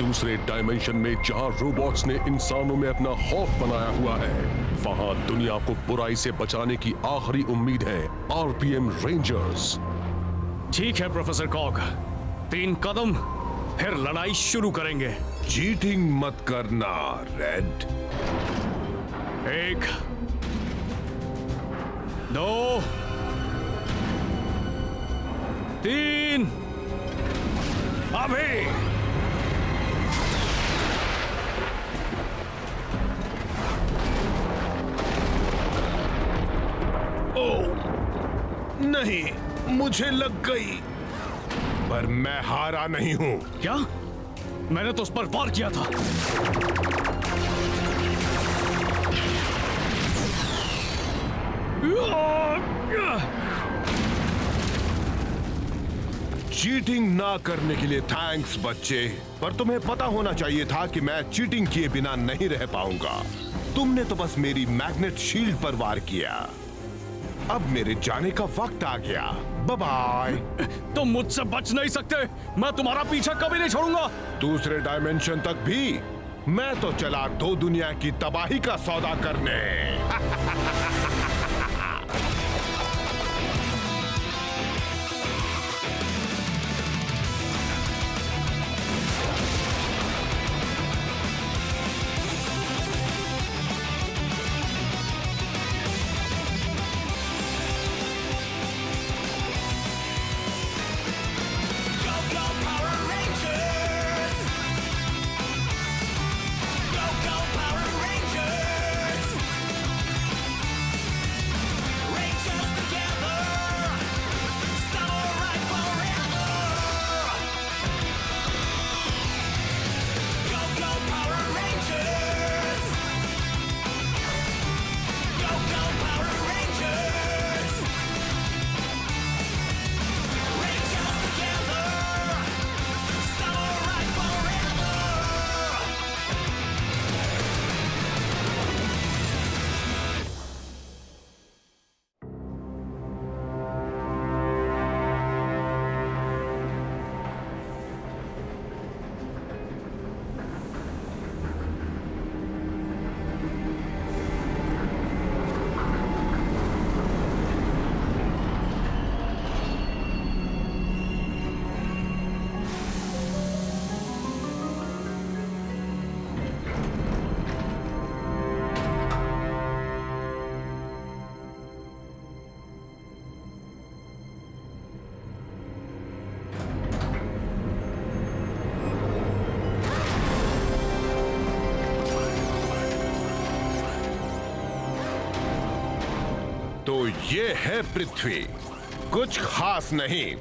दूसरे डायमेंशन में जहां रोबोट्स ने इंसानों में अपना खौफ बनाया हुआ है, वहां दुनिया को बुराई से बचाने की आखिरी उम्मीद है आरपीएम रेंजर्स। ठीक है प्रोफेसर कॉग, 3 कदम फिर लड़ाई शुरू करेंगे। चीटिंग मत करना रेड। 1 2 3 अभी। नहीं, मुझे लग गई, पर मैं हारा नहीं हूं। क्या? मैंने तो उस पर वार किया था। चीटिंग ना करने के लिए थैंक्स बच्चे, पर तुम्हें पता होना चाहिए था कि मैं चीटिंग किए बिना नहीं रह पाऊंगा। तुमने तो बस मेरी मैग्नेट शील्ड पर वार किया। अब मेरे जाने का वक्त आ गया। Bye bye. तुम मुझसे बच नहीं सकते। मैं तुम्हारा पीछा कभी नहीं छोड़ूंगा। दूसरे डायमेंशन तक भी। मैं तो चला 2 दुनिया की तबाही का सौदा करने। तो ये है पृथ्वी, कुछ खास नहीं।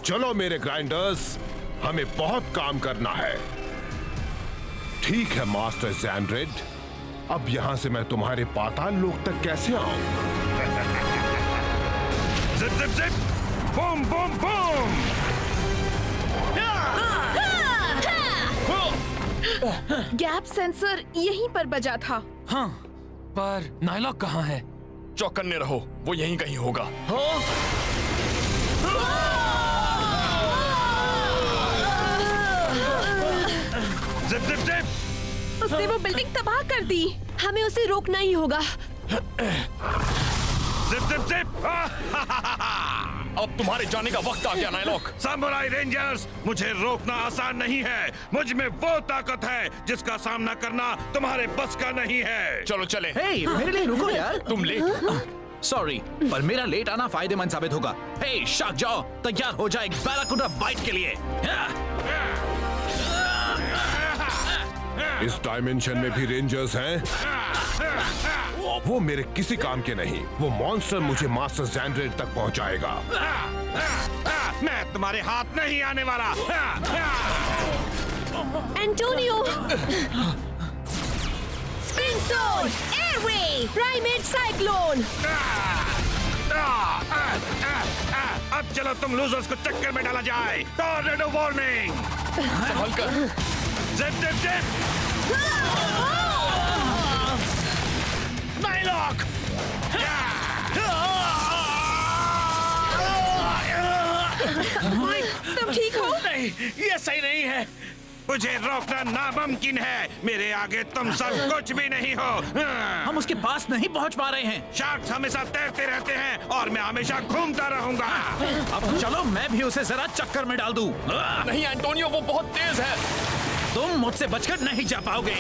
चलो मेरे ग्राइंडर्स, हमें बहुत काम करना है। ठीक है मास्टर ज़ैंड्रेड, अब यहां से मैं तुम्हारे पाताल लोक तक कैसे आऊं? Zip zip zip, boom boom boom. Gap sensor यहीं पर बजा था। हाँ, पर नायलॉक कहाँ है? चौकन्ने रहो, वो यहीं कहीं होगा। Zip zip zip. उसने वो बिल्डिंग तबाह कर दी। हमें उसे रोकना ही होगा। Zip zip zip. अब तुम्हारे जाने का वक्त आ गया नायलॉक। सामुराई रेंजर्स, मुझे रोकना आसान नहीं है। मुझ में वो ताकत है जिसका सामना करना तुम्हारे बस का नहीं है। चलो चले। हे, मेरे लिए रुको यार। तुम लेट। सॉरी, पर मेरा लेट आना फायदेमंद साबित होगा। हे, शाक जाओ, तैयार हो जाए बैराकुडा बाइट के लिए। इस डायमेंशन में भी रेंजर्स हैं? वो मेरे किसी काम के नहीं। वो मॉन्स्टर मुझे मास्टर ज़ैंड्रेड तक पहुंचाएगा। मैं तुम्हारे हाथ नहीं आने वाला। Antonio, spring sword, airway, primate cyclone. अब चलो तुम लूजर्स को चक्कर में डाला जाए। Tornado warning. संभल कर। Zip zip zip. नायलॉक। माइक, तुम ठीक हो? नहीं, ये सही नहीं है। मुझे रोकना नामुमकिन है। मेरे आगे तुम सब कुछ भी नहीं हो। हम उसके पास नहीं पहुंच पा रहे हैं। शार्क्स हमेशा तैरते रहते हैं और मैं हमेशा घूमता रहूंगा। अब चलो मैं भी उसे जरा चक्कर में डाल दूं। नहीं एंटोनियो, वो बहुत तेज है। तुम मुझसे बचकर नहीं जा पाओगे।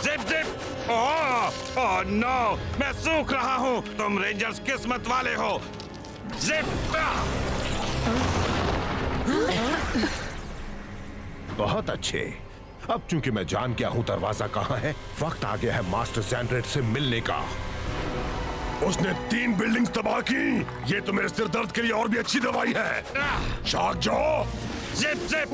Zip zip. ओह नो, मैं सूख रहा हूँ। तुम रेंजर्स किस्मत वाले हो। जिप। बहुत अच्छे। अब चूंकि मैं जान गया हूं दरवाजा कहाँ है, वक्त आ गया है मास्टर सैंड्रेड से मिलने का। उसने 3 बिल्डिंग्स तबाह की। ये तो मेरे सिर दर्द के लिए और भी अच्छी दवाई है। Shark jaw. Zip zip.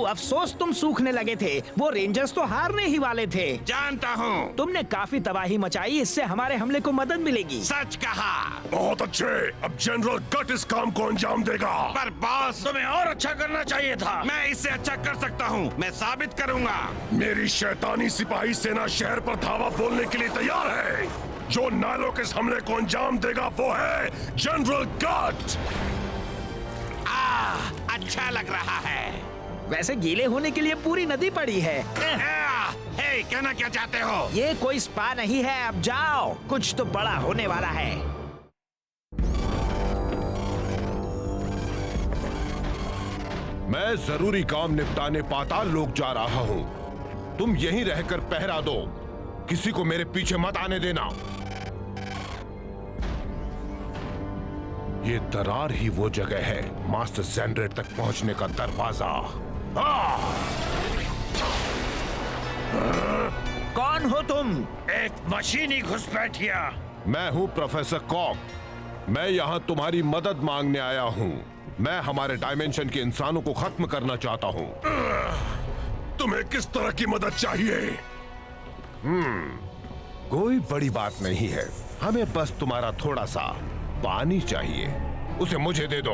अफसोस तुम सूखने लगे थे। वो रेंजर्स तो हारने ही वाले थे। जानता हूँ। तुमने काफी तबाही मचाई, इससे हमारे हमले को मदद मिलेगी। सच कहा। बहुत अच्छे। अब जनरल गट इस काम को अंजाम देगा। पर बॉस, तुम्हें और अच्छा करना चाहिए था। मैं इससे अच्छा कर सकता हूँ। मैं साबित करूँगा। मेरी शैतानी सिपाही सेना शहर पर धावा बोलने के लिए तैयार है। जो नायलों के इस हमले को अंजाम देगा वो है जनरल गट। अच्छा लग रहा है। वैसे गीले होने के लिए पूरी नदी पड़ी है। हे, कहना क्या चाहते हो? ये कोई स्पा नहीं है, अब जाओ। कुछ तो बड़ा होने वाला है। मैं जरूरी काम निपटाने पाताल लोक जा रहा हूँ। तुम यहीं रहकर पहरा दो। किसी को मेरे पीछे मत आने देना। ये दरार ही वो जगह है, मास्टर सैंड्रेड तक पहुंचने का दरवाजा। कौन हो तुम? एक मशीनी घुसपैठिया। मैं हूँ प्रोफेसर कॉक। मैं यहाँ तुम्हारी मदद मांगने आया हूँ। मैं हमारे डायमेंशन के इंसानों को खत्म करना चाहता हूँ। तुम्हें किस तरह की मदद चाहिए? कोई बड़ी बात नहीं है। हमें बस तुम्हारा थोड़ा सा पानी चाहिए। उसे मुझे दे दो।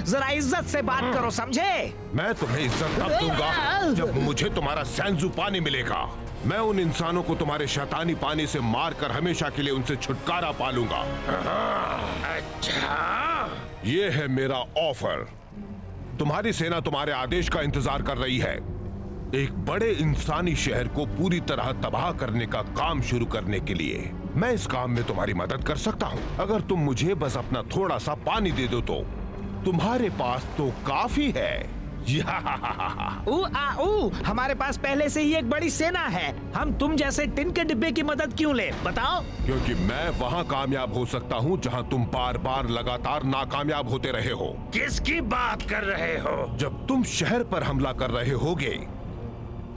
जरा इज्जत से बात करो, समझे? मैं तुम्हें इज्जत तब दूंगा जब मुझे तुम्हारा सैंजू पानी मिलेगा। मैं उन इंसानों को तुम्हारे शैतानी पानी से मारकर हमेशा के लिए उनसे छुटकारा पालूंगा। अच्छा, ये है मेरा ऑफर। तुम्हारी सेना तुम्हारे आदेश का इंतजार कर रही है। एक बड़े इंसानी शहर को पूरी तरह तबाह करने का काम शुरू करने के लिए मैं इस काम में तुम्हारी मदद कर सकता हूँ। अगर तुम मुझे बस अपना थोड़ा सा पानी दे दो तो तुम्हारे पास तो काफी है। हमारे पास पहले से ही एक बड़ी सेना है। हम तुम जैसे टिन के डिब्बे की मदद क्यों ले, बताओ? क्योंकि मैं वहाँ कामयाब हो सकता हूँ जहाँ तुम बार बार लगातार नाकामयाब होते रहे हो। किसकी बात कर रहे हो? जब तुम शहर पर हमला कर रहे होगे,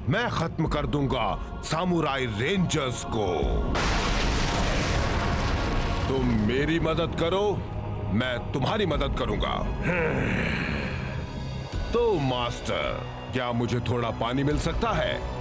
मैं खत्म कर दूंगा सामुराई रेंजर्स को। तुम मेरी मदद करो, मैं तुम्हारी मदद करूंगा। तो मास्टर, क्या मुझे थोड़ा पानी मिल सकता है?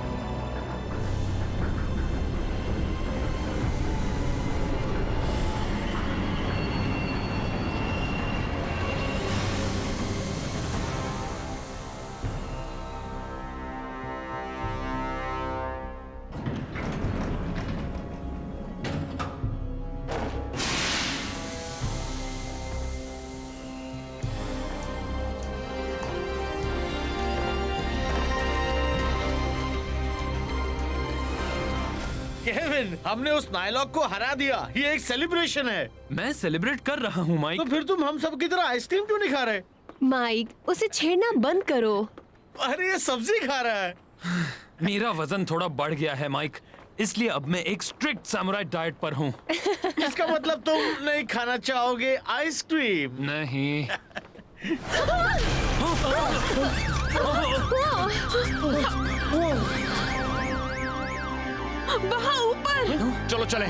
केविन, हमने उस नायलॉक को हरा दिया। ये एक सेलिब्रेशन है। मैं सेलिब्रेट कर रहा हूँ माइक। तो फिर तुम हम सब की तरह आइसक्रीम क्यों नहीं खा रहे? माइक, उसे छेड़ना बंद करो। अरे ये सब्जी खा रहा है। मेरा वजन थोड़ा बढ़ गया है माइक, इसलिए अब मैं एक स्ट्रिक्ट सैमुराई डाइट पर हूँ। इसका मतलब तुम नहीं खाना चाहोगे आइसक्रीम? नहीं। वहाँ ऊपर। चलो चले।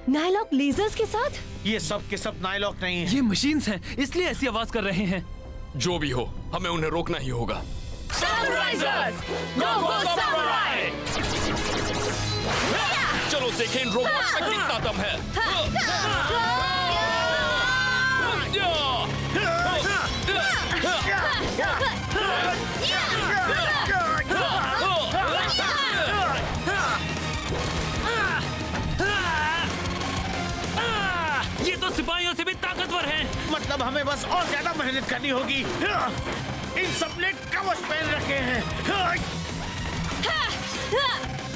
नायलॉक लेजर्स के साथ? ये सब के सब नायलॉक नहीं है। ये मशीन्स हैं, इसलिए ऐसी आवाज कर रहे हैं। जो भी हो, हमें उन्हें रोकना ही होगा। चलो देखें इन रोबोट्स में कितना दम है। ये तो सिपाहियों से भी ताकतवर हैं। मतलब हमें बस और ज्यादा मेहनत करनी होगी। इन सबने कवच पहन रखे हैं।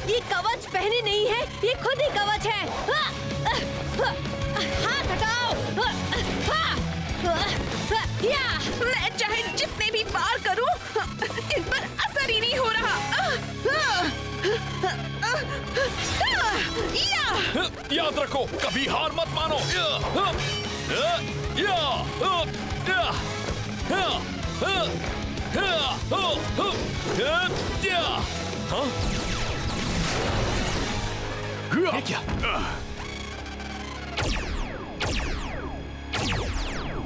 ये कवच पहने नहीं है, ये खुद ही कवच है। हाथ हटाओ। मैं चाहे जितने भी वार करूं, इन पर असर ही नहीं हो रहा। याद रखो, कभी हार मत मानो। क्या?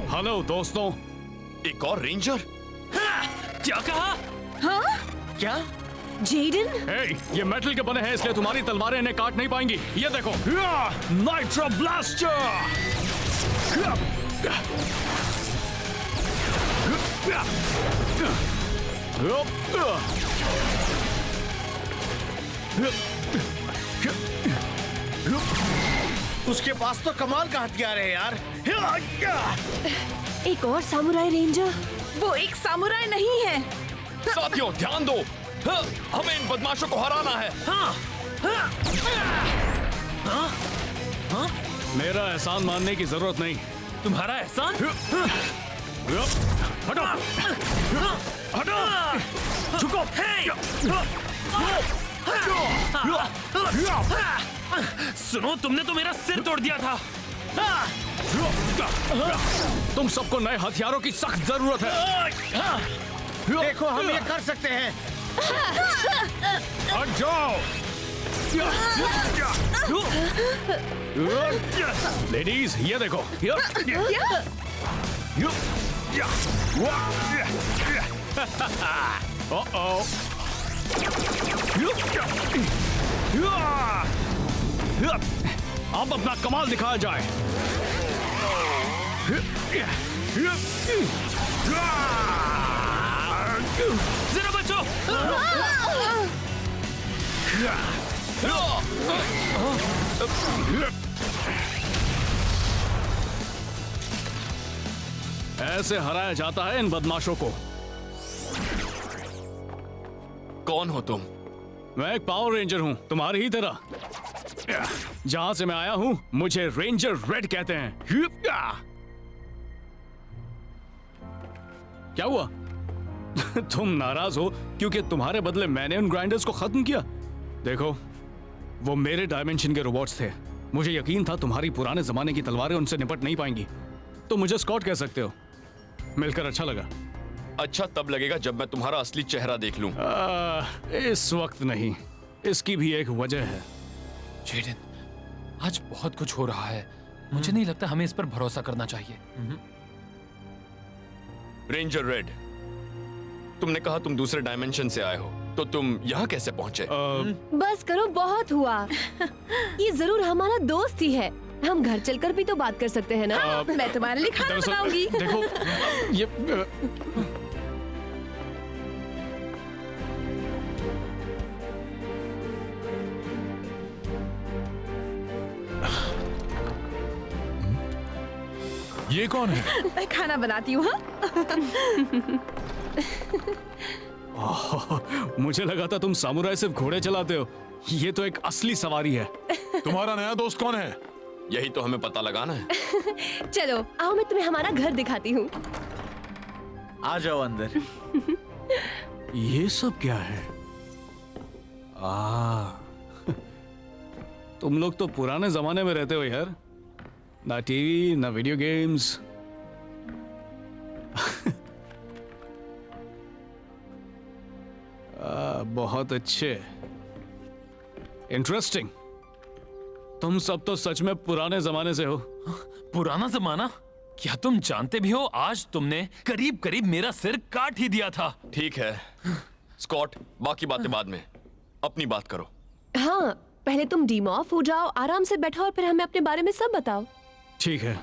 हेलो दोस्तों। एक और रेंजर? क्या कहा? हाँ? क्या? जेडन? ए, ये मेटल के बने हैं, इसलिए तुम्हारी तलवारें इन्हें काट नहीं पाएंगी। ये देखो, नाइट्रो ब्लास्टर। उसके पास तो कमाल का हथियार है यार। एक और सामुराई रेंजर? वो एक सामुराई नहीं है। साथियों ध्यान दो, हमें इन बदमाशों को हराना है। मेरा एहसान मानने की जरूरत नहीं। तुम्हारा एहसान? हटो, हटो, झुको। सुनो, तुमने तो मेरा सिर तोड़ दिया था। तुम सबको नए हथियारों की सख्त जरूरत है। देखो, हम ये कर सकते हैं। हट जाओ। लेडीज, ये देखो। अब अपना कमाल दिखाया जाए। जरा बचो। ऐसे हराया जाता है इन बदमाशों को। कौन हो तुम? मैं एक पावर रेंजर हूँ, तुम्हारी ही तरह। जहां से मैं आया हूँ, मुझे रेंजर रेड कहते हैं। क्या हुआ? तुम नाराज हो क्योंकि तुम्हारे बदले मैंने उन ग्राइंडर्स को खत्म किया? देखो, वो मेरे डायमेंशन के रोबोट्स थे। मुझे यकीन था तुम्हारी पुराने जमाने की तलवारें उनसे निपट नहीं पाएंगी। तो मुझे स्कॉट कह सकते हो। मिलकर अच्छा लगा। अच्छा तब लगेगा जब मैं तुम्हारा असली चेहरा देख लूं। इस वक्त नहीं, इसकी भी एक वजह है। जेडन, आज बहुत कुछ हो रहा है। मुझे नहीं लगता हमें इस पर भरोसा करना चाहिए। रेंजर रेड, तुमने कहा तुम दूसरे डायमेंशन से आए हो, तो तुम यहाँ कैसे पहुंचे? बस करो, बहुत हुआ। ये जरूर हमारा दोस्त ही है। हम घर चलकर भी तो बात कर सकते हैं ना। मैं तुम्हारे लिए खाना बनाऊंगी। देखो, ये ये कौन है? मैं खाना बनाती हूँ। मुझे लगा था तुम सामुराई सिर्फ घोड़े चलाते हो। ये तो एक असली सवारी है। तुम्हारा नया दोस्त कौन है? यही तो हमें पता लगाना है। चलो आओ, मैं तुम्हें हमारा घर दिखाती हूँ। आ जाओ अंदर। ये सब क्या है? तुम लोग तो पुराने जमाने में रहते हो यार। ना टीवी, ना वीडियो गेम्स। बहुत अच्छे, इंटरेस्टिंग। तुम सब तो सच में पुराने जमाने से हो। पुराना जमाना? क्या तुम जानते भी हो, आज तुमने करीब करीब मेरा सिर काट ही दिया था। ठीक है स्कॉट, बाकी बातें बाद में, अपनी बात करो। हाँ, पहले तुम डीमॉर्फ हो जाओ, आराम से बैठो और फिर हमें अपने बारे में सब बताओ। ठीक है,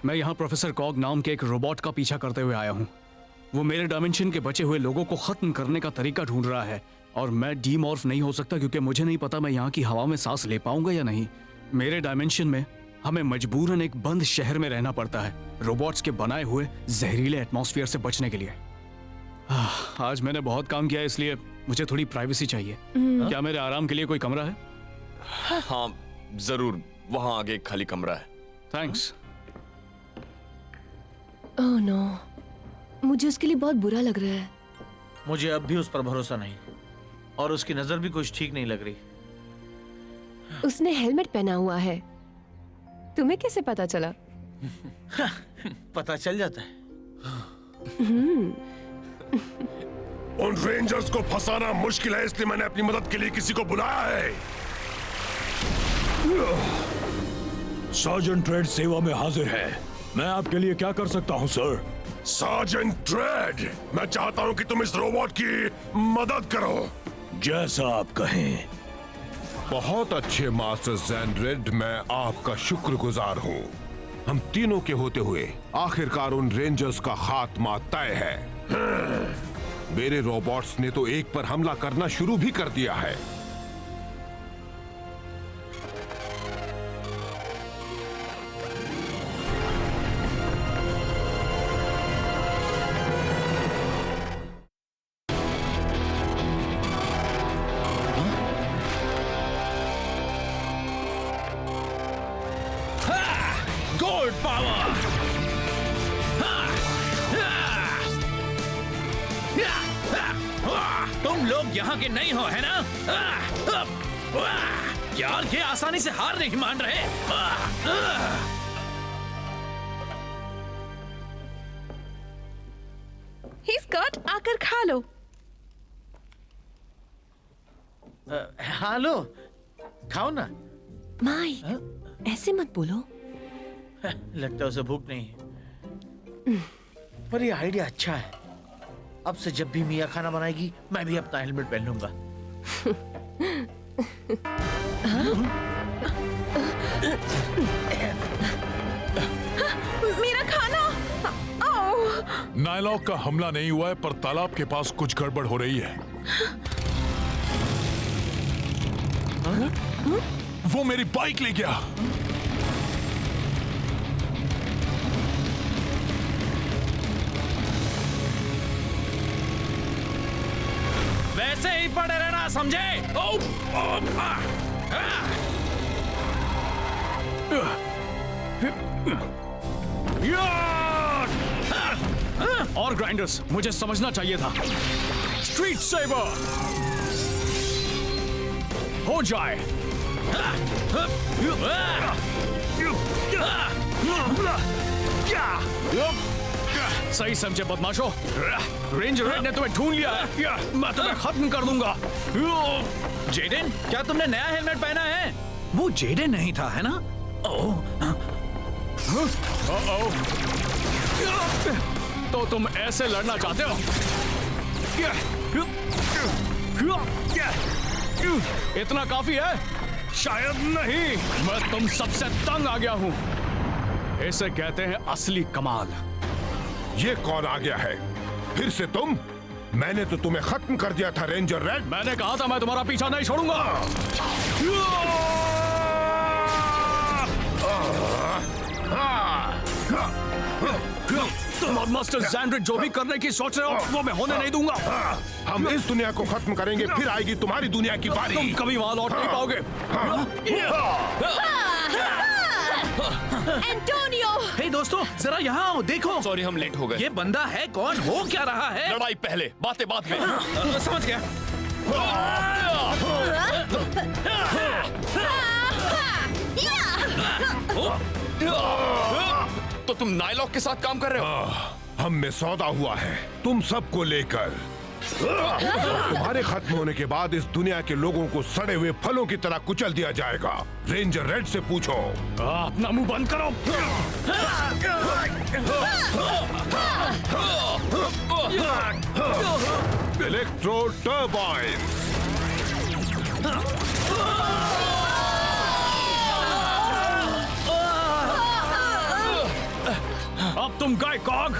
मैं यहाँ प्रोफेसर कॉग नाम के एक रोबोट का पीछा करते हुए आया हूँ। वो मेरे डायमेंशन के बचे हुए लोगों को खत्म करने का तरीका ढूंढ रहा है और मैं डीमॉर्फ नहीं हो सकता क्योंकि मुझे नहीं पता मैं यहाँ की हवा में सांस ले पाऊंगा या नहीं। मेरे डायमेंशन में हमें मजबूरन एक बंद शहर में रहना पड़ता है रोबोट्स के बनाए हुए जहरीले एटमॉस्फेयर से बचने के लिए। आज मैंने बहुत काम किया इसलिए मुझे थोड़ी प्राइवेसी चाहिए। क्या मेरे आराम के लिए कोई कमरा है? हाँ जरूर, वहां आगे एक खाली कमरा है। थैंक्स। ओह नो, मुझे उसके लिए बहुत बुरा लग रहा है। मुझे अब भी उस पर भरोसा नहीं और उसकी नजर भी कुछ ठीक नहीं लग रही। उसने हेलमेट पहना हुआ है। तुम्हें कैसे पता चला? पता चल जाता है। उन रेंजर्स को फंसाना मुश्किल है, इसलिए मैंने अपनी मदद के लिए किसी को बुलाया है। सार्जेंट ड्रेड सेवा में हाजिर है। मैं आपके लिए क्या कर सकता हूं सर? सार्जेंट ड्रेड, मैं चाहता हूं कि तुम इस रोबोट की मदद करो। जैसा आप कहें। बहुत अच्छे मास्टर ज़ैंड्रेड, मैं आपका शुक्रगुजार हूं। हम तीनों के होते हुए आखिरकार उन रेंजर्स का खात्मा तय है। मेरे रोबोट्स ने तो एक पर हमला करना शुरू भी कर दिया है। Gold power. तुम लोग यहाँ के नहीं हो, है ना? यार ये आसानी से हार नहीं मान रहे। स्कॉट, आकर खा लो। हाँ लो, खाओ ना। माइक, ऐसे मत बोलो। लगता है उसे भूख नहीं है, पर ये आइडिया अच्छा है। अब से जब भी मिया खाना बनाएगी मैं भी अपना हेलमेट पहन लूंगा। मेरा खाना। नायलॉक का हमला नहीं हुआ है, पर तालाब के पास कुछ गड़बड़ हो रही है। वो मेरी बाइक ले गया। वैसे ही पड़े रहना, समझे? और ग्राइंडर्स, मुझे समझना चाहिए था। स्ट्रीट सेवर हो जाए। सही समझे बदमाशों। रेंजर रेड ने तुम्हें ढूंढ लिया है। मैं तुम्हें खत्म कर दूंगा। जेडन, क्या तुमने नया हेलमेट पहना है? वो जेडन नहीं था, है ना? तो तुम ऐसे लड़ना चाहते हो? इतना काफी है? शायद नहीं। मैं तुम सबसे तंग आ गया हूं। इसे कहते हैं असली कमाल। ये कौन आ गया है? फिर से तुम? मैंने तो तुम्हें खत्म कर दिया था रेंजर रेड। मैंने कहा था मैं तुम्हारा पीछा नहीं छोड़ूंगा। मास्टर ज़ैंड्रेड, जो भी करने की सोच रहे हो वो मैं होने नहीं दूंगा। हम इस दुनिया को खत्म करेंगे, फिर आएगी तुम्हारी दुनिया की बारी। तुम कभी वहां लौट नहीं पाओगे। एंटोनियो! हे दोस्तों, जरा यहाँ आओ, देखो। सॉरी, हम लेट हो गए। ये बंदा है कौन? हो क्या रहा है? लड़ाई पहले, बातें बाद में। समझ गया। तो तुम नायलॉक के साथ काम कर रहे हो? हम में सौदा हुआ है तुम सबको लेकर। तुम्हारे खत्म होने के बाद इस दुनिया के लोगों को सड़े हुए फलों की तरह कुचल दिया जाएगा। रेंजर रेड से पूछो। अपना मुंह बंद करो। Electro turbines. तुम गए कॉग।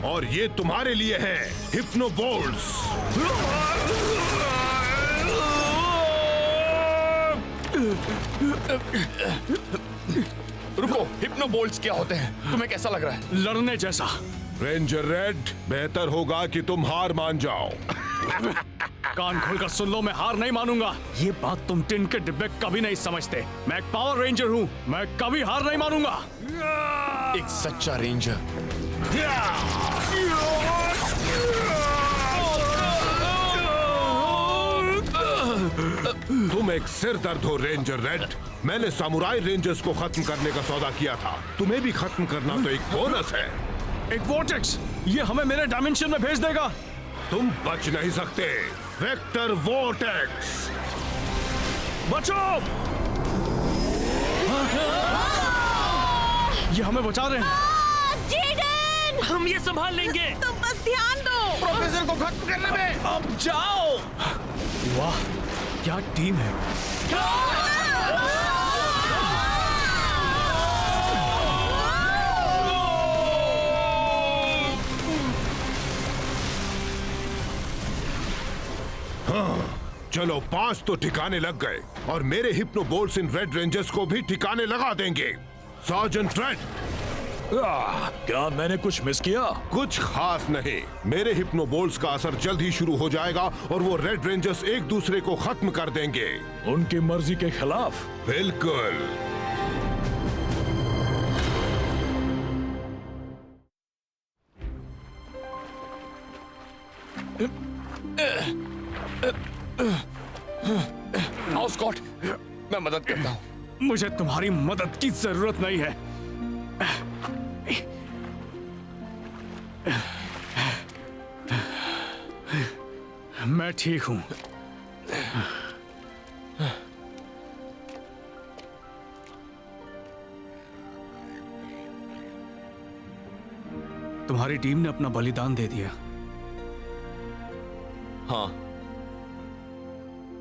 और ये तुम्हारे लिए है हिप्नो बोल्ट्स। रुको, हिप्नो बोल्ट्स क्या होते हैं? तुम्हें कैसा लग रहा है? लड़ने जैसा। रेंजर रेड, बेहतर होगा कि तुम हार मान जाओ। कान खोलकर सुन लो, मैं हार नहीं मानूंगा। ये बात तुम टिन के डिब्बे कभी नहीं समझते। मैं एक पावर रेंजर हूँ, मैं कभी हार नहीं मानूंगा। एक सच्चा रेंजर। तुम एक सिर दर्द हो रेंजर रेड। मैंने सामुराई रेंजर्स को खत्म करने का सौदा किया था, तुम्हें भी खत्म करना तो एक बोनस है। एक वोर्टेक्स, ये हमें मेरे डायमेंशन में भेज देगा। तुम बच नहीं सकते। वेक्टर वोर्टेक्स, बचो! ये हमें बचा रहे हैं। जेडन! हम ये संभाल लेंगे। तुम बस ध्यान दो। प्रोफेसर को खत्म करने में। अब जाओ। वाह, क्या टीम है। चलो 5 तो ठिकाने लग गए और मेरे हिप्नो बोल्ट्स इन रेड रेंजर्स को भी ठिकाने लगा देंगे। सार्जेंट रेड, क्या मैंने कुछ मिस किया? कुछ खास नहीं। मेरे हिप्नो बोल्ट्स का असर जल्द ही शुरू हो जाएगा और वो रेड रेंजर्स एक दूसरे को खत्म कर देंगे। उनकी मर्जी के खिलाफ? बिल्कुल। आओ स्कॉट, मैं मदद करता हूँ। मुझे तुम्हारी मदद की जरूरत नहीं है। मैं ठीक हूं। तुम्हारी टीम ने अपना बलिदान दे दिया। हाँ,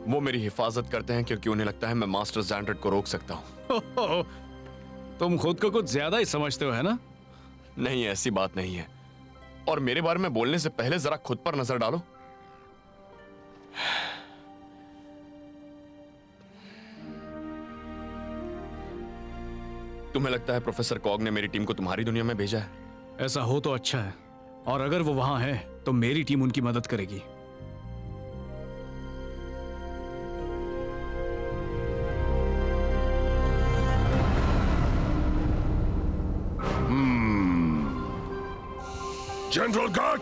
वो मेरी हिफाजत करते हैं क्योंकि उन्हें लगता है मैं मास्टर ज़ैंड्रेड को रोक सकता हूँ। तुम खुद को कुछ ज्यादा ही समझते हो, है ना? नहीं, ऐसी बात नहीं है। और मेरे बारे में बोलने से पहले जरा खुद पर नजर डालो। तुम्हें लगता है प्रोफेसर कॉग ने मेरी टीम को तुम्हारी दुनिया में भेजा है? ऐसा हो तो अच्छा है, और अगर वो वहां है तो मेरी टीम उनकी मदद करेगी। जनरल गार्ड,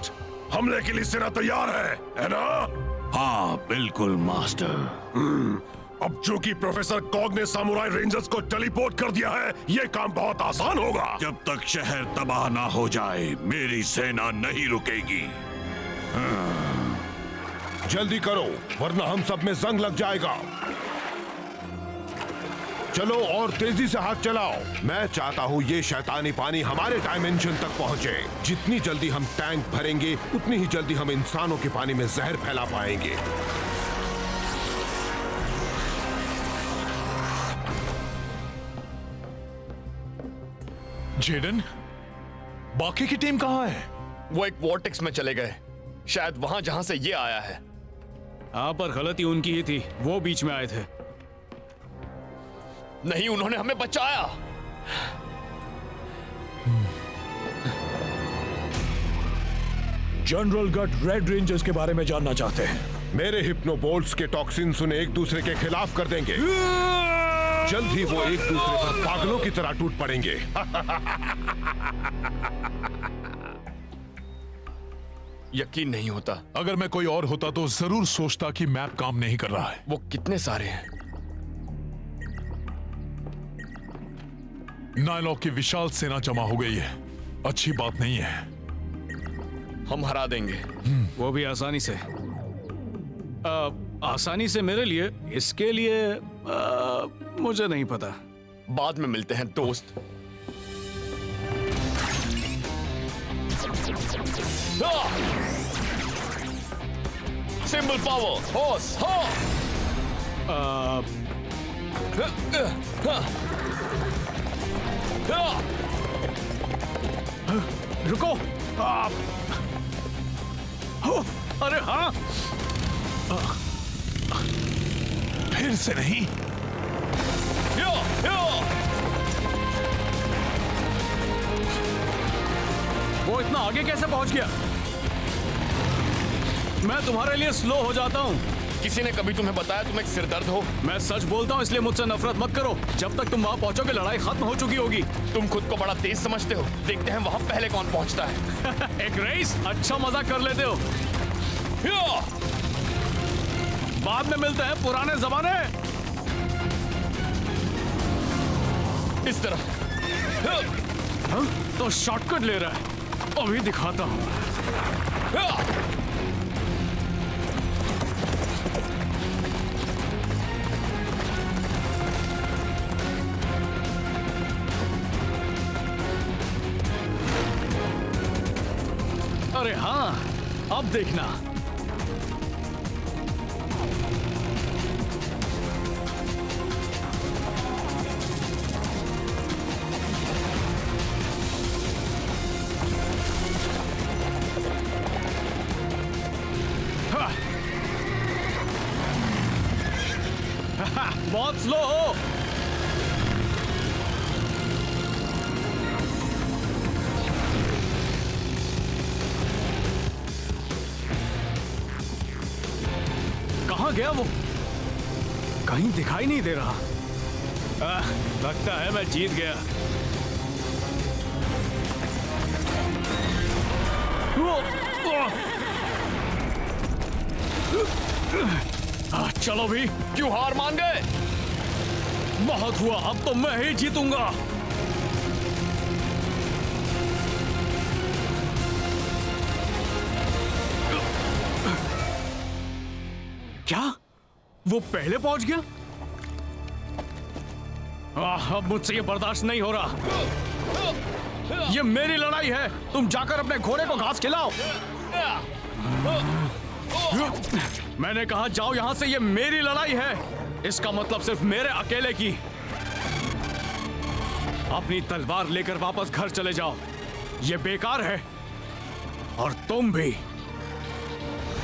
हमले के लिए सेना तैयार है ना? हाँ बिल्कुल मास्टर। अब चूंकि प्रोफेसर कॉग ने सामुराई रेंजर्स को टेलीपोर्ट कर दिया है, ये काम बहुत आसान होगा। जब तक शहर तबाह ना हो जाए मेरी सेना नहीं रुकेगी। जल्दी करो वरना हम सब में जंग लग जाएगा। चलो और तेजी से हाथ चलाओ। मैं चाहता हूँ ये शैतानी पानी हमारे डायमेंशन तक पहुँचे। जितनी जल्दी हम टैंक भरेंगे उतनी ही जल्दी हम इंसानों के पानी में जहर फैला पाएंगे। जेडन, बाकी की टीम कहाँ है? वो एक वॉर्टेक्स में चले गए, शायद वहां जहां से ये आया है। हाँ, पर गलती उनकी ही थी, वो बीच में आए थे। नहीं, उन्होंने हमें बचाया। जनरल गट रेड रेंजर्स के बारे में जानना चाहते हैं। मेरे हिप्नो बोल्ट्स के टॉक्सिन्स उन्हें एक दूसरे के खिलाफ कर देंगे। जल्द ही वो एक दूसरे पर पागलों की तरह टूट पड़ेंगे। यकीन नहीं होता। अगर मैं कोई और होता तो जरूर सोचता कि मैप काम नहीं कर रहा है। वो कितने सारे हैं। नायलॉक की विशाल सेना जमा हो गई है, अच्छी बात नहीं है। हम हरा देंगे। वो भी आसानी से। आसानी से मेरे लिए, इसके लिए मुझे नहीं पता। बाद में मिलते हैं दोस्त। सिंबल पावर, हॉर्स, रुको। अरे हाँ, फिर से नहीं। वो इतना आगे कैसे पहुंच गया? मैं तुम्हारे लिए स्लो हो जाता हूँ। किसी ने कभी तुम्हें बताया तुम एक सिरदर्द हो? मैं सच बोलता हूँ, इसलिए मुझसे नफरत मत करो। जब तक तुम वहाँ पहुँचोगे लड़ाई खत्म हो चुकी होगी। तुम खुद को बड़ा तेज समझते हो। देखते हैं वहाँ पहले कौन पहुँचता है। एक रेस? अच्छा मजाक कर लेते हो। बाद में मिलते हैं पुराने जमाने। इस तरफ। हाँ? तो शॉर्टकट ले रहा है। अभी दिखाता हूँ। अरे हाँ, अब देखना। बहुत स्लो हो। कहाँ गया वो? कहीं दिखाई नहीं दे रहा। लगता है मैं जीत गया। चलो भी। क्यों हार मान गए? बहुत हुआ, अब तो मैं ही जीतूंगा। क्या वो पहले पहुंच गया? अब मुझसे ये बर्दाश्त नहीं हो रहा। ये मेरी लड़ाई है। तुम जाकर अपने घोड़े को घास खिलाओ। मैंने कहा जाओ यहां से, ये मेरी लड़ाई है। इसका मतलब सिर्फ मेरे अकेले की। अपनी तलवार लेकर वापस घर चले जाओ। ये बेकार है। और तुम भी।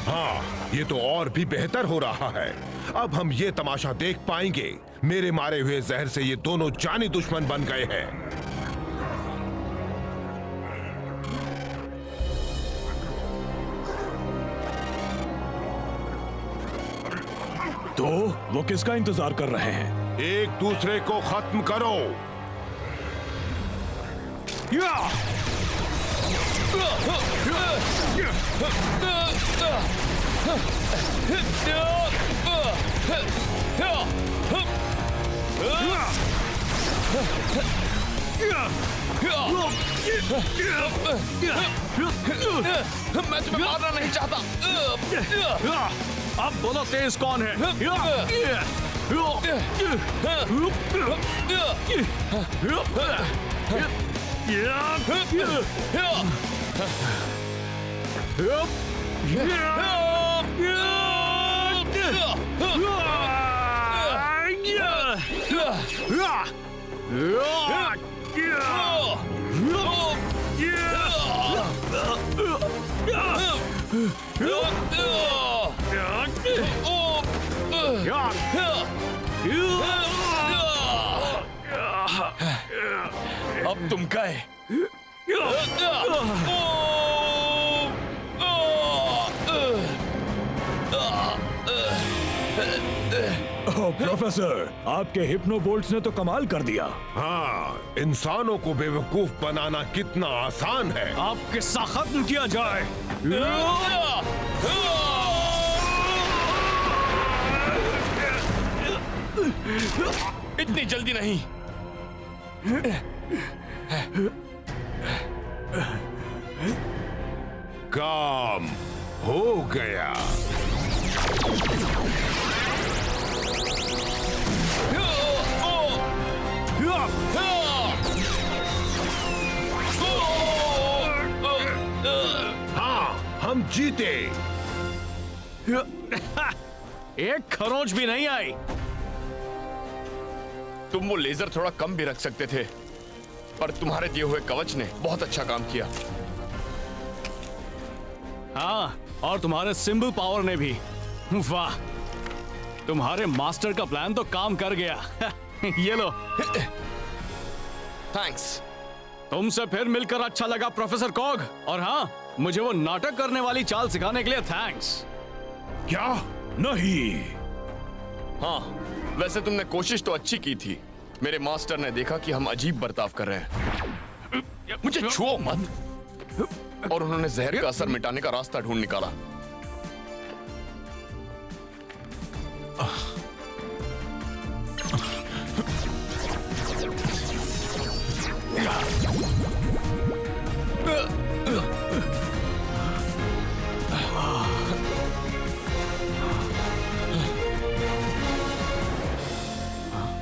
हाँ, ये तो और भी बेहतर हो रहा है। अब हम ये तमाशा देख पाएंगे। मेरे मारे हुए जहर से ये दोनों जानी दुश्मन बन गए हैं। तो वो किसका इंतजार कर रहे हैं? एक दूसरे को खत्म करो। मैं तुम्हें मारना नहीं चाहता। अब बोलो तेज कौन है? अब तुम गए। प्रोफेसर, आपके हिप्नो बोल्ट्स ने तो कमाल कर दिया। हाँ, इंसानों को बेवकूफ बनाना कितना आसान है। आप किस्सा खत्म किया जाए। इतनी जल्दी नहीं। काम हो गया। हाँ, हम जीते। एक खरोंच भी नहीं आई। तुम वो लेजर थोड़ा कम भी रख सकते थे, पर तुम्हारे दिए हुए कवच ने बहुत अच्छा काम किया। हाँ, और तुम्हारे सिंबल पावर ने भी। वाह, तुम्हारे मास्टर का प्लान तो काम कर गया। ये लो। थैंक्स। तुमसे फिर मिलकर अच्छा लगा प्रोफेसर कॉग, और हाँ, मुझे वो नाटक करने वाली चाल सिखाने के लिए थैंक्स। क्या? नहीं। हाँ, वैसे तुमने कोशिश तो अच्छी की थी। मेरे मास्टर ने देखा कि हम अजीब बर्ताव कर रहे हैं। मुझे छुओ मत। और उन्होंने जहर का असर मिटाने का रास्ता ढूंढ निकाला।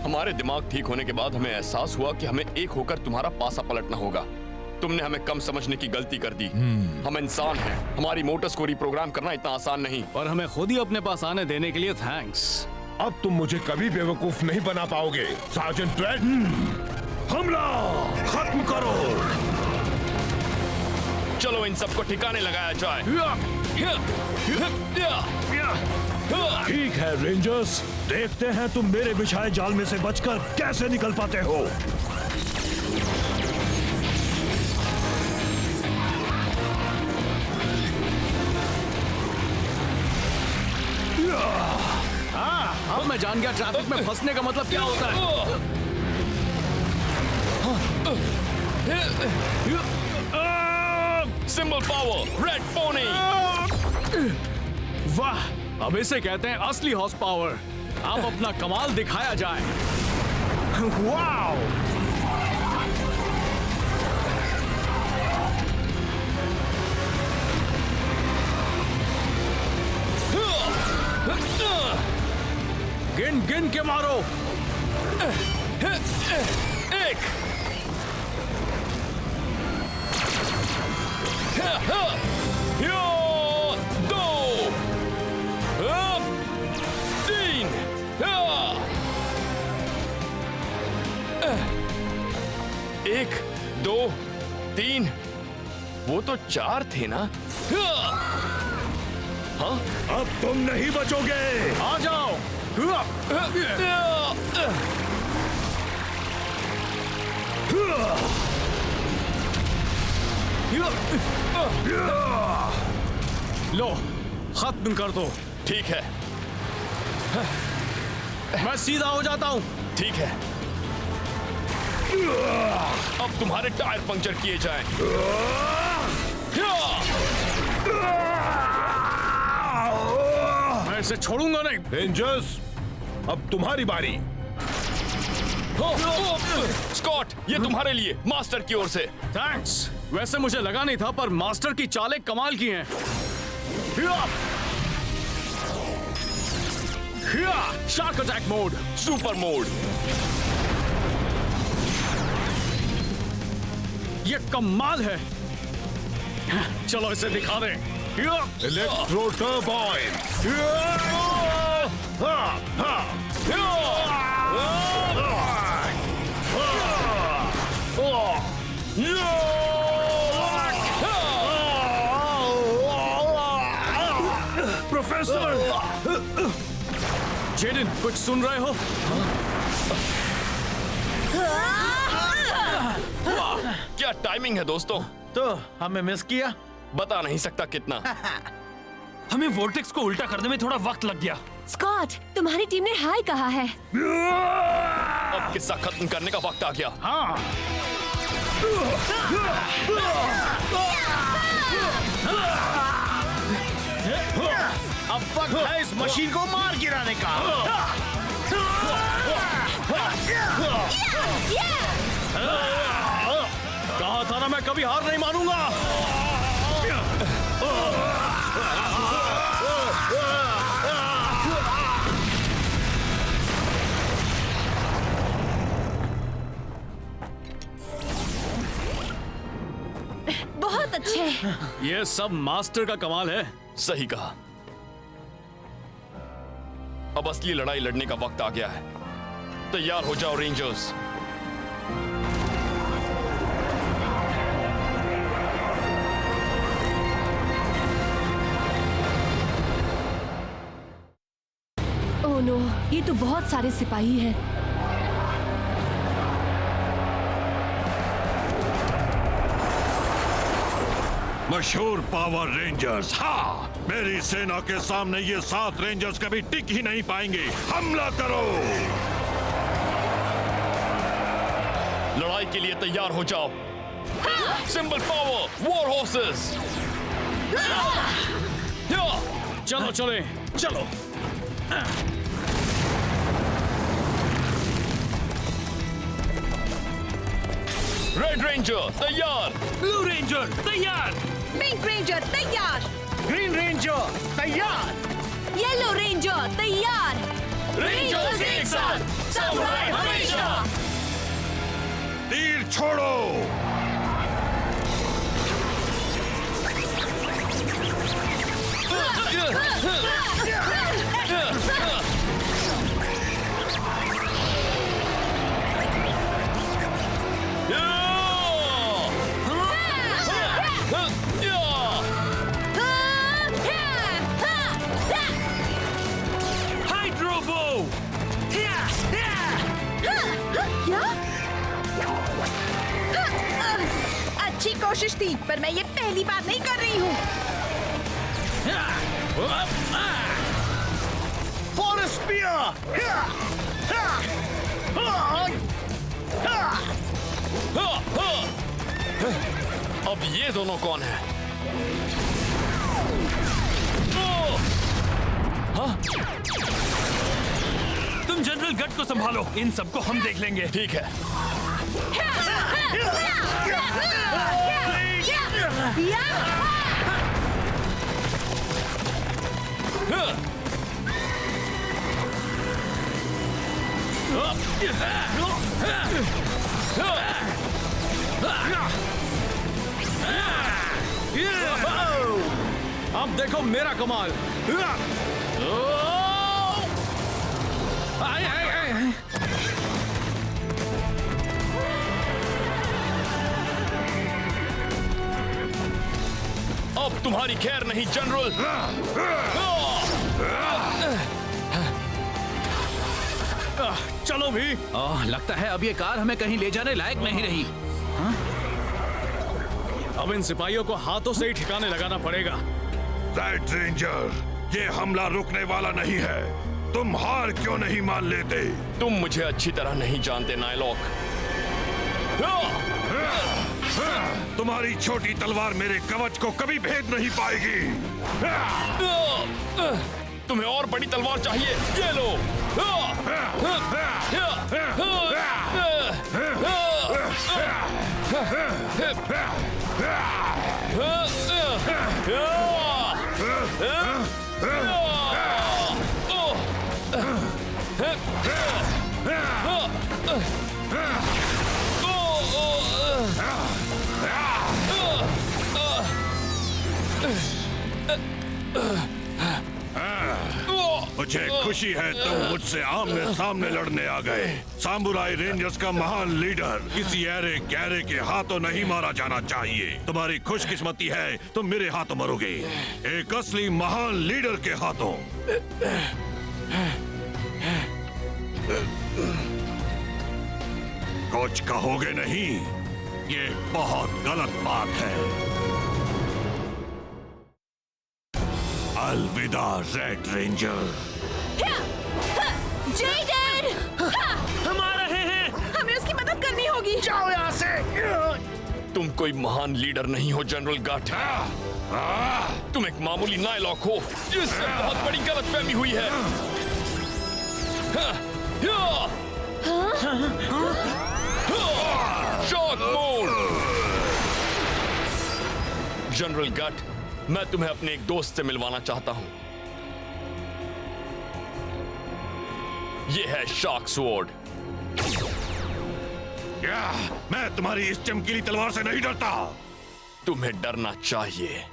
हमारे दिमाग ठीक होने के बाद हमें एहसास हुआ कि हमें एक होकर तुम्हारा पासा पलटना होगा। तुमने हमें कम समझने की गलती कर दी। हम इंसान हैं। हमारी मोटर्स को रिप्रोग्राम करना इतना आसान नहीं। और हमें खुद ही अपने पास आने देने के लिए थैंक्स। अब तुम मुझे कभी बेवकूफ नहीं बना पाओगे, सार्जेंट ड्रेड। हमला खत्म करो। चलो इन सबको ठिकाने लगाया जाए। ठीक है रेंजर्स, देखते हैं तुम मेरे बिछाए जाल में से बचकर कैसे निकल पाते हो। हाँ, अब मैं जान गया ट्रैफिक में फंसने का मतलब क्या होता है। Symbol power, red pony. वाह, अब इसे कहते हैं असली हॉर्स पावर। अब अपना कमाल दिखाया जाए। वाओ! गिन गिन के मारो। एक, दो, तीन। एक, दो, तीन। वो तो 4 थे ना? हाँ? अब तुम नहीं बचोगे। आ जाओ। लो, खत्म कर दो। ठीक है, मैं सीधा हो जाता हूँ। ठीक है। अब तुम्हारे टायर पंक्चर किए जाएं। मैं इसे छोड़ूंगा नहीं। रेंजर्स, अब तुम्हारी बारी। स्कॉट, ये तुम्हारे लिए मास्टर की ओर से। थैंक्स। वैसे मुझे लगा नहीं था, पर मास्टर की चालें कमाल की हैं। Shark attack mode, super mode. ये कमाल है। चलो इसे दिखा दें। Electro turbine. प्रोफेसर! जेडन, कुछ सुन रहे हो? क्या टाइमिंग है दोस्तों। तो हमें मिस किया। बता नहीं सकता कितना। हमें वोर्टेक्स को उल्टा करने में थोड़ा वक्त लग गया। स्कॉट, तुम्हारी टीम ने हाय कहा है। अब किस्सा खत्म करने का वक्त आ गया। हाँ। अब वक्त है इस मशीन को मार गिराने का। कहा था ना, मैं कभी हार नहीं मानूंगा। बहुत अच्छे। ये सब मास्टर का कमाल है। सही कहा। अब असली लड़ाई लड़ने का वक्त आ गया है। तैयार हो जाओ रेंजर्स। ओह नो, ये तो बहुत सारे सिपाही हैं। मशहूर पावर रेंजर्स। हाँ, मेरी सेना के सामने ये 7 रेंजर्स कभी टिक ही नहीं पाएंगे। हमला करो। लड़ाई के लिए तैयार हो जाओ। Symbol power, war horses. चलो चले, चलो। रेड रेंजर तैयार। ब्लू रेंजर तैयार। पिंक रेंजर तैयार। ग्रीन रेंजर तैयार। येलो रेंजर तैयार। रेंजर्स एक साथ, समुराई हमेशा। तीर छोड़ो। हाइड्रोबो। अच्छी कोशिश थी, पर मैं ये पहली बार नहीं कर रही हूँ। Forest spear. अब ये दोनों कौन है? तुम जनरल गट को संभालो, इन सबको हम देख लेंगे। ठीक है। अब देखो मेरा कमाल। आए, आए, आए। अब तुम्हारी खैर नहीं जनरल। चलो भी। लगता है अब ये कार हमें कहीं ले जाने लायक नहीं रही। अब इन सिपाहियों को हाथों से ही ठिकाने लगाना पड़ेगा। रेड रेंजर, ये हमला रुकने वाला नहीं है। तुम हार क्यों नहीं मान लेते? तुम मुझे अच्छी तरह नहीं जानते नायलॉक। तुम्हारी छोटी तलवार मेरे कवच को कभी भेद नहीं पाएगी। तुम्हें और बड़ी तलवार चाहिए? ये लो। मुझे खुशी है तुम मुझसे आमने सामने लड़ने आ गए। सामुराई रेंजर्स का महान लीडर किसी ऐरे गहरे के हाथों नहीं मारा जाना चाहिए। तुम्हारी खुशकिस्मती है तुम मेरे हाथों मरोगे, एक असली महान लीडर के हाथों। कुछ कहोगे नहीं? ये बहुत गलत बात है। अलविदा रेड रेंजर। जेडन! हम आ रहे हैं। हमें उसकी मदद करनी होगी। जाओ यहाँ से। तुम कोई महान लीडर नहीं हो जनरल गट। तुम एक मामूली नायलॉक हो जिससे बहुत बड़ी गलतफहमी हुई है। Shock mode. जनरल गट, मैं तुम्हें अपने एक दोस्त से मिलवाना चाहता हूं। ये है शार्क स्वॉर्ड। मैं तुम्हारी इस चमकीली तलवार से नहीं डरता। तुम्हें डरना चाहिए।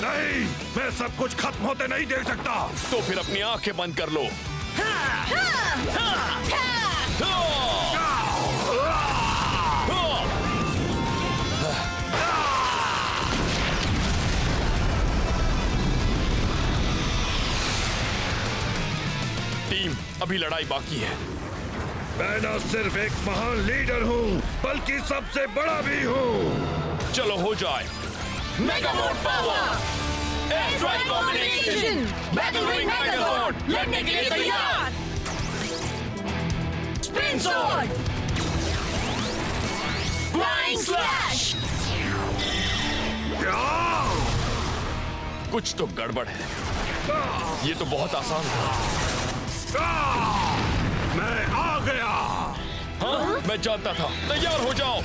नहीं, मैं सब कुछ खत्म होते नहीं देख सकता। तो फिर अपनी आंखें बंद कर लो। टीम, अभी लड़ाई बाकी है। मैं न सिर्फ एक महान लीडर हूँ, बल्कि सबसे बड़ा भी हूँ। चलो हो जाए। Mega mode power, air strike combination, battle ring Megazord, लड़ने के लिए तैयार। Spin sword, flying slash. कुछ तो गड़बड़ है। ये तो बहुत आसान था। मैं आ गया। हाँ, मैं जानता था। तैयार हो जाओ।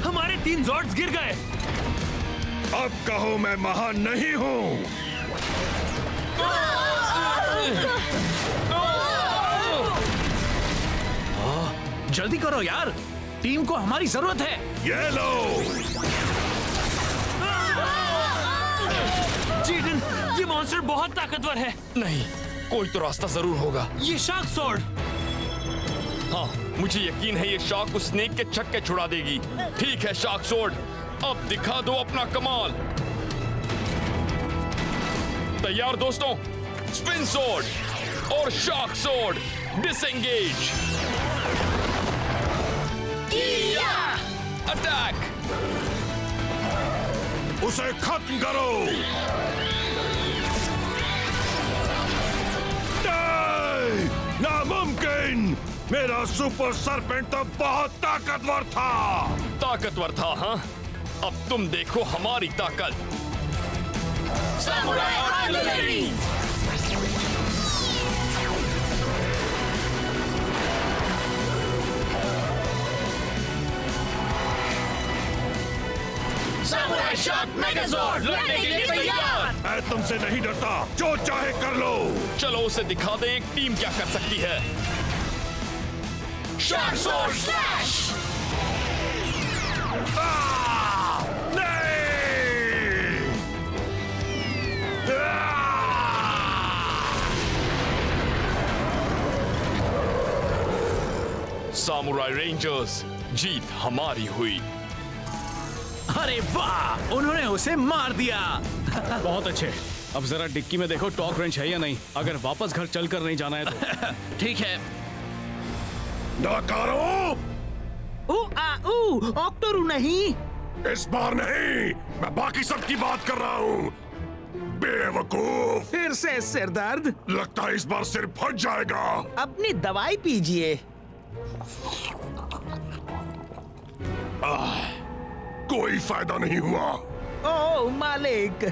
हमारे 3 जॉर्ड्स गिर गए। अब कहो मैं महान नहीं हूँ। जल्दी करो यार, टीम को हमारी जरूरत है। ये लो। जीडन, ये मॉन्स्टर बहुत ताकतवर है। नहीं, कोई तो रास्ता जरूर होगा। ये शार्क स्वॉर्ड। हाँ, मुझे यकीन है ये शार्क उस स्नेक के छक्के छुड़ा देगी। ठीक है शार्क स्वॉर्ड, अब दिखा दो अपना कमाल। तैयार दोस्तों? स्पिन स्वॉर्ड और शार्क स्वॉर्ड, डिसएंगेज। अटैक। उसे खत्म करो। नहीं, नामुमकिन। मेरा सुपर सरपेंट तो बहुत ताकतवर था। ताकतवर था, हाँ? अब तुम देखो हमारी ताकत। Samurai artillery. समुराई शार्क मेगाजॉर्ड, लड़ने के लिए तैयार। मैं तुमसे नहीं डरता, जो चाहे कर लो। चलो उसे दिखा दे एक टीम क्या कर सकती है। Shark sword slash. Samurai rangers, जीत हमारी हुई। अरे वाह, उन्होंने उसे मार दिया। बहुत अच्छे। अब जरा डिक्की में देखो टॉक रेंच है या नहीं, अगर वापस घर चलकर नहीं जाना है तो। ठीक है। नाकारो, ऑक्टोरू नहीं। इस बार नहीं, मैं बाकी सबकी बात कर रहा हूँ। बेवकूफ। फिर से सिरदर्द? लगता है इस बार सिर फट जाएगा। अपनी दवाई पीजिए। कोई फायदा नहीं हुआ। ओह मालिक,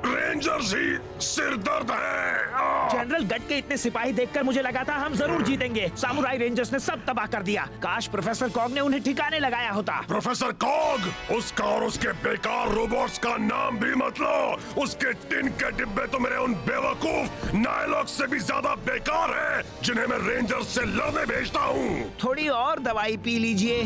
रेंजर्स ही सिर दर्द है। जनरल गट के इतने सिपाही देखकर मुझे लगा था हम जरूर जीतेंगे। सामुराई रेंजर्स ने सब तबाह कर दिया। काश प्रोफेसर कॉग ने उन्हें ठिकाने लगाया होता। प्रोफेसर कॉग, उसका और उसके बेकार रोबोट्स का नाम भी मत लो। उसके टिन के डिब्बे तो मेरे उन बेवकूफ नायलॉक से भी ज्यादा बेकार हैं, जिन्हें मैं रेंजर्स से लड़ने भेजता हूँ। थोड़ी और दवाई पी लीजिए।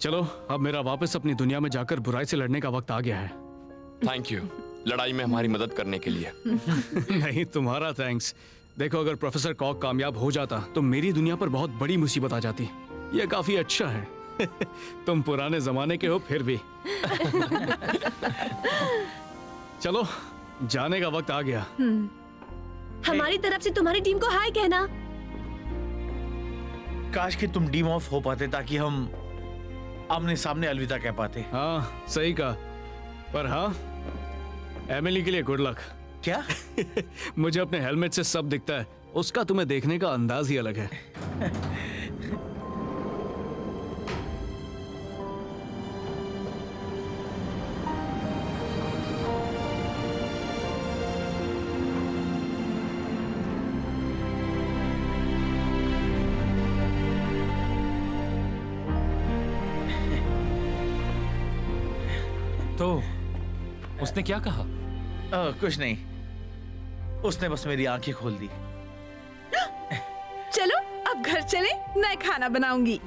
चलो, अब मेरा वापस अपनी दुनिया में जाकर बुराई से लड़ने का वक्त आ गया है। थैंक यू लड़ाई में हमारी मदद करने के लिए। नहीं, तुम्हारा थैंक्स। देखो, अगर प्रोफेसर कॉग कामयाब हो जाता तो मेरी दुनिया पर बहुत बड़ी मुसीबत आ जाती। ये काफी अच्छा है। तुम पुराने जमाने के हो फिर भी। चलो, जाने का वक्त आ गया। हमारी तरफ से तुम्हारी टीम को हाय कहना। काश कि तुम डीम ऑफ हो पाते ताकि हम आमने सामने अलविदा कह पाते। हाँ, सही कहा। पर हाँ, एमिली के लिए गुड लक। क्या? मुझे अपने हेलमेट से सब दिखता है। उसका तुम्हें देखने का अंदाज ही अलग है। तो उसने क्या कहा? कुछ नहीं, उसने बस मेरी आंखें खोल दी। अब घर चले, मैं खाना बनाऊंगी।